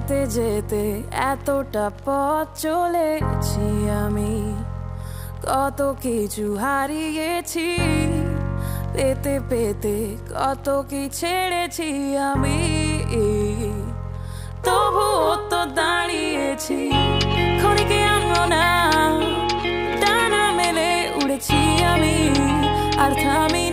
যেতে যেতে এতটা পথ চলেছি আমি, কত কিছু হারিয়েছি, পেতে পেতে কত কি ছেড়েছি আমি, তবুও তো দাঁড়িয়েছি ক্ষণিকে আঙ্গনা, ডানা মেলে উড়েছি আমি আর থামি